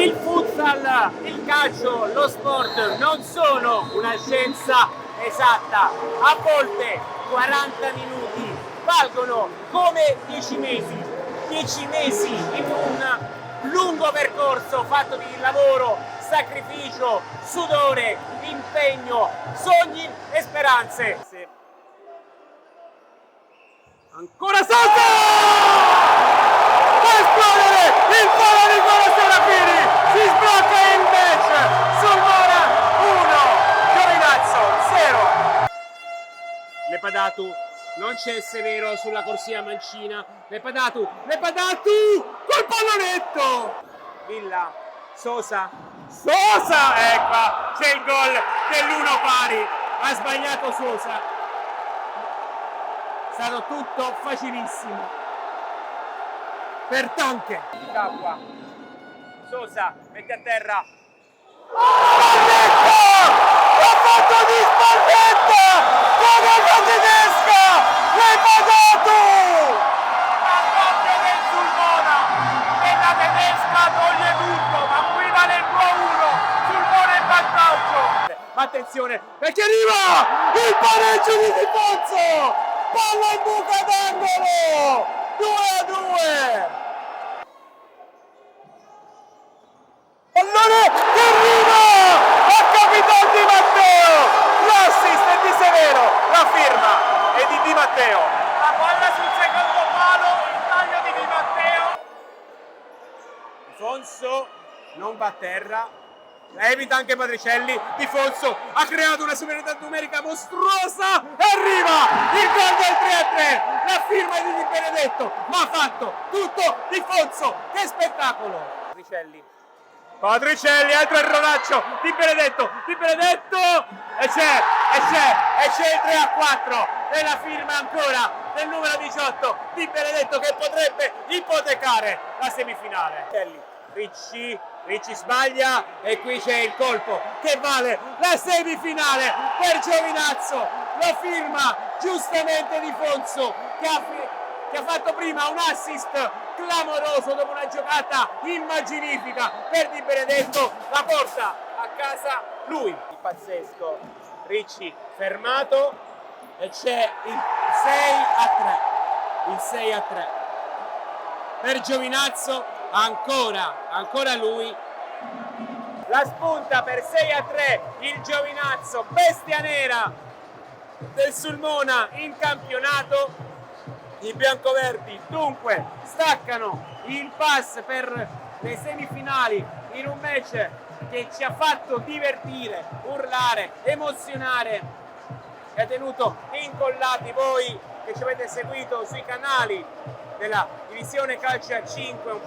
Il futsal, il calcio, lo sport non sono una scienza esatta. A volte 40 minuti valgono come 10 mesi. 10 mesi in un lungo percorso fatto di lavoro, sacrificio, sudore, impegno, sogni e speranze. Ancora Sosa! Può esplodere il palo di Nicola Serafini, si sblocca il match, Sulmona 1, Giovinazzo 0. Lepadatu, non c'è Severo sulla corsia mancina, Lepadatu, col pallonetto! Villa, Sosa, ecco, c'è il gol dell'1 pari, ha sbagliato Sosa. È stato tutto facilissimo per Tanche. Capua, Sosa mette a terra. Spalletto! L'ha fatto di Spalletto! Come la tedesca! Lepadatu! L'appoggio del Sulmona e la tedesca toglie tutto, ma qui vale il 2-1. Sulmona in vantaggio. Attenzione, perché arriva il pareggio di Di Fonso! Palla in buca d'angolo! 2-2! Pallone che arriva! A Capitan Di Matteo! L'assist è di Severo, la firma è di Di Matteo. La palla sul secondo palo, il taglio di Di Matteo. Di Fonso non va a terra. Evita anche Patricelli, Di Fonso ha creato una superiorità numerica mostruosa e arriva il gol del 3-3, la firma di Di Benedetto, ma ha fatto tutto Di Fonso, che spettacolo! Patricelli, altro erroraccio, Di Benedetto, e c'è il 3-4 e la firma ancora del numero 18, Di Benedetto, che potrebbe ipotecare la semifinale. Ricci sbaglia e qui c'è il colpo che vale la semifinale per Giovinazzo, lo firma giustamente Di Fonso che ha fatto prima un assist clamoroso dopo una giocata immaginifica per Di Benedetto, la porta a casa lui. Il pazzesco Ricci fermato e c'è il 6-3 per Giovinazzo. Ancora lui, la spunta per 6-3 il Giovinazzo, bestia nera del Sulmona in campionato. I biancoverdi dunque staccano il pass per le semifinali in un match che ci ha fatto divertire, urlare, emozionare e ha tenuto incollati voi che ci avete seguito sui canali della divisione calcio a 5.